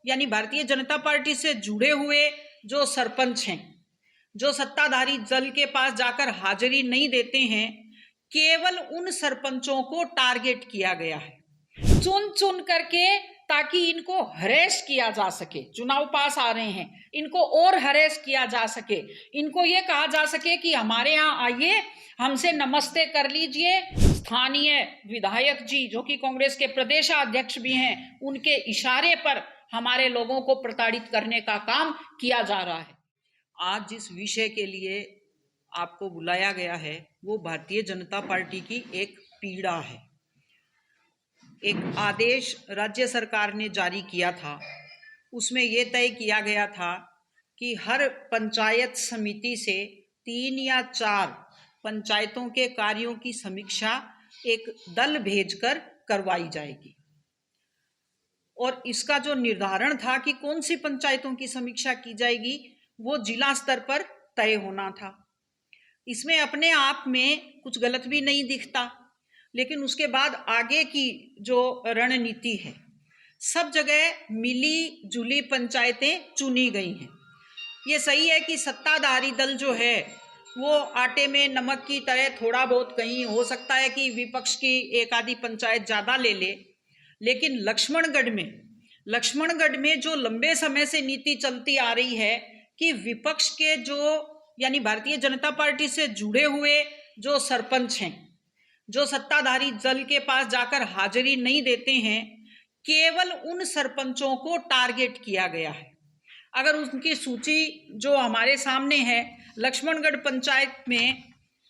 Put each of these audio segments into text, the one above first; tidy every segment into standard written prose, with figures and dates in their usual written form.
यानी भारतीय जनता पार्टी से जुड़े हुए जो सरपंच हैं, जो सत्ताधारी दल के पास जाकर हाजिरी नहीं देते हैं, केवल उन सरपंचों को टारगेट किया गया है चुन चुन करके, ताकि इनको हरेस किया जा सके। चुनाव पास आ रहे हैं, इनको और हरेस किया जा सके, इनको ये कहा जा सके कि हमारे यहाँ आइए, हमसे नमस्ते कर लीजिए। स्थानीय विधायक जी जो कि कांग्रेस के प्रदेशाध्यक्ष भी हैं, उनके इशारे पर हमारे लोगों को प्रताड़ित करने का काम किया जा रहा है। आज जिस विषय के लिए आपको बुलाया गया है वो भारतीय जनता पार्टी की एक पीड़ा है। एक आदेश राज्य सरकार ने जारी किया था, उसमें यह तय किया गया था कि हर पंचायत समिति से 3 या 4 पंचायतों के कार्यों की समीक्षा एक दल भेजकर करवाई जाएगी। और इसका जो निर्धारण था कि कौन सी पंचायतों की समीक्षा की जाएगी, वो जिला स्तर पर तय होना था। इसमें अपने आप में कुछ गलत भी नहीं दिखता, लेकिन उसके बाद आगे की जो रणनीति है, सब जगह मिली जुली पंचायतें चुनी गई हैं। ये सही है कि सत्ताधारी दल जो है वो आटे में नमक की तरह थोड़ा बहुत, कहीं हो सकता है कि विपक्ष की एक आधी पंचायत ज़्यादा ले ले, लेकिन लक्ष्मणगढ़ में जो लंबे समय से नीति चलती आ रही है कि विपक्ष के जो यानी भारतीय जनता पार्टी से जुड़े हुए जो सरपंच हैं, जो सत्ताधारी दल के पास जाकर हाजिरी नहीं देते हैं, केवल उन सरपंचों को टारगेट किया गया है। अगर उनकी सूची जो हमारे सामने है, लक्ष्मणगढ़ पंचायत में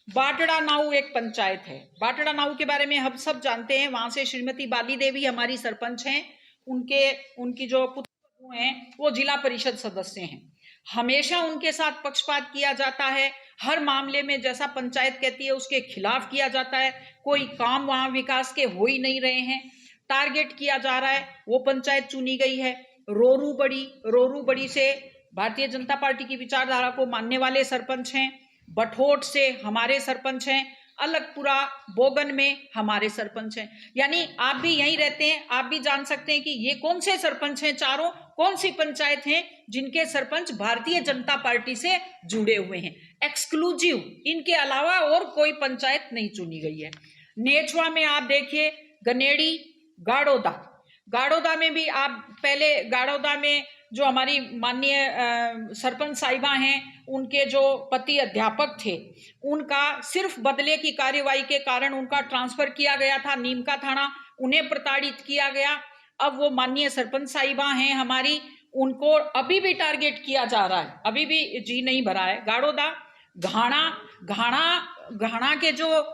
बाटड़ा नाऊ एक पंचायत है। बाटड़ा नाऊ के बारे में हम सब जानते हैं। वहां से श्रीमती बाली देवी हमारी सरपंच हैं, उनकी जो पुत्र हैं वो जिला परिषद सदस्य हैं। हमेशा उनके साथ पक्षपात किया जाता है। हर मामले में जैसा पंचायत कहती है उसके खिलाफ किया जाता है। कोई काम वहां विकास के हो ही नहीं रहे हैं, टारगेट किया जा रहा है। वो पंचायत चुनी गई है। रोरू बड़ी से भारतीय जनता पार्टी की विचारधारा को मानने वाले सरपंच हैं। बठोट से हमारे सरपंच हैं। अलगपुरा बोगन में हमारे सरपंच हैं। यानी आप भी यहीं रहते हैं, आप भी जान सकते हैं कि ये कौन से सरपंच हैं, चारों कौन सी पंचायत हैं जिनके सरपंच भारतीय जनता पार्टी से जुड़े हुए हैं। एक्सक्लूसिव, इनके अलावा और कोई पंचायत नहीं चुनी गई है। नेछवा में आप देखिए, गनेड़ी, गाड़ोदा में भी आप पहले, गाड़ोदा में जो हमारी माननीय सरपंच साहिबा हैं, उनके जो पति अध्यापक थे, उनका सिर्फ बदले की कार्यवाही के कारण उनका ट्रांसफर किया गया था नीमका थाना, उन्हें प्रताड़ित किया गया। अब वो माननीय सरपंच साहिबा हैं हमारी, उनको अभी भी टारगेट किया जा रहा है, अभी भी जी नहीं भरा है। गाड़ोदा, घाना के जो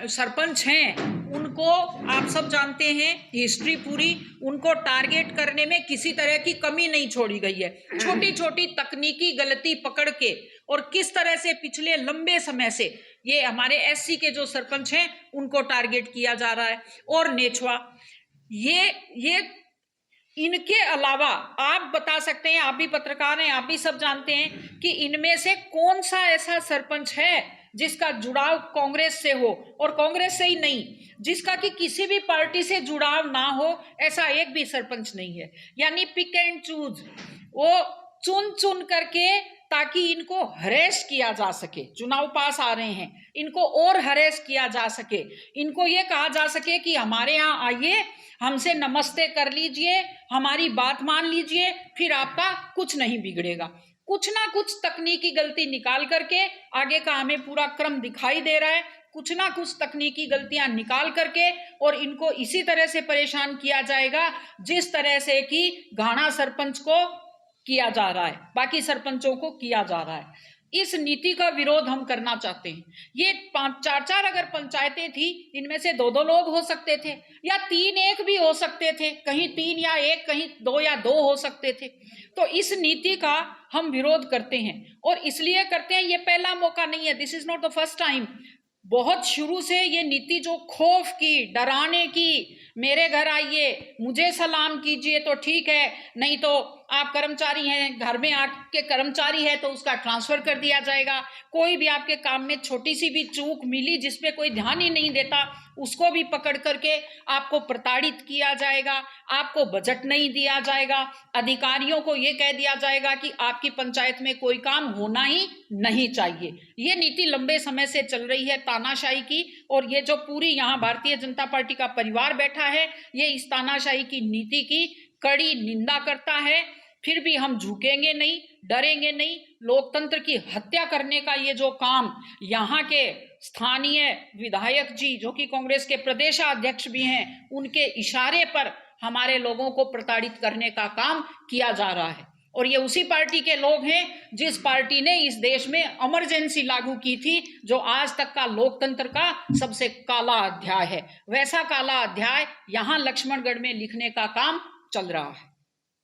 सरपंच हैं उनको आप सब जानते हैं, हिस्ट्री पूरी, उनको टारगेट करने में किसी तरह की कमी नहीं छोड़ी गई है। छोटी छोटी तकनीकी गलती पकड़ के, और किस तरह से पिछले लंबे समय से ये हमारे एससी के जो सरपंच हैं उनको टारगेट किया जा रहा है। और नेछवा, ये इनके अलावा आप बता सकते हैं, आप भी पत्रकार हैं, आप भी सब जानते हैं कि इनमें से कौन सा ऐसा सरपंच है जिसका जुड़ाव कांग्रेस से हो, और कांग्रेस से ही नहीं, जिसका कि किसी भी पार्टी से जुड़ाव ना हो, ऐसा एक भी सरपंच नहीं है। यानी पिक एंड चूज, वो चुन चुन करके, ताकि इनको हरेस किया जा सके। चुनाव पास आ रहे हैं, इनको और हरेस किया जा सके, इनको ये कहा जा सके कि हमारे यहाँ आइए, हमसे नमस्ते कर लीजिए, हमारी बात मान लीजिए, फिर आपका कुछ नहीं बिगड़ेगा। कुछ ना कुछ तकनीकी गलती निकाल करके, आगे का हमें पूरा क्रम दिखाई दे रहा है, कुछ ना कुछ तकनीकी गलतियां निकाल करके, और इनको इसी तरह से परेशान किया जाएगा जिस तरह से कि घाना सरपंच को किया जा रहा है, बाकी सरपंचों को किया जा रहा है। इस नीति का विरोध हम करना चाहते हैं। ये 5-4 अगर पंचायतें थी, इनमें से 2-2 लोग हो सकते थे, या 3-1 भी हो सकते थे, कहीं 3 या 1, कहीं 2 या 2 हो सकते थे। तो इस नीति का हम विरोध करते हैं, और इसलिए करते हैं, ये पहला मौका नहीं है, this is not the first time. बहुत शुरू से ये नीति जो खौफ की, डराने की, मेरे घर आइए, मुझे सलाम कीजिए तो ठीक है, नहीं तो आप कर्मचारी हैं, घर में आपके कर्मचारी है तो उसका ट्रांसफर कर दिया जाएगा। कोई भी आपके काम में छोटी सी भी चूक मिली जिसपे कोई ध्यान ही नहीं देता, उसको भी पकड़ करके आपको प्रताड़ित किया जाएगा, आपको बजट नहीं दिया जाएगा, अधिकारियों को ये कह दिया जाएगा कि आपकी पंचायत में कोई काम होना ही नहीं चाहिए। ये नीति लंबे समय से चल रही है तानाशाही की, और ये जो पूरी यहाँ भारतीय जनता पार्टी का परिवार बैठा है, ये इस तानाशाही की नीति की कड़ी निंदा करता है। फिर भी हम झुकेंगे नहीं, डरेंगे नहीं। लोकतंत्र की हत्या करने का ये जो काम यहाँ के स्थानीय विधायक जी, जो कि कांग्रेस के प्रदेशाध्यक्ष भी हैं, उनके इशारे पर हमारे लोगों को प्रताड़ित करने का काम किया जा रहा है। और ये उसी पार्टी के लोग हैं जिस पार्टी ने इस देश में इमरजेंसी लागू की थी, जो आज तक का लोकतंत्र का सबसे काला अध्याय है। वैसा काला अध्याय यहाँ लक्ष्मणगढ़ में लिखने का काम चल रहा है।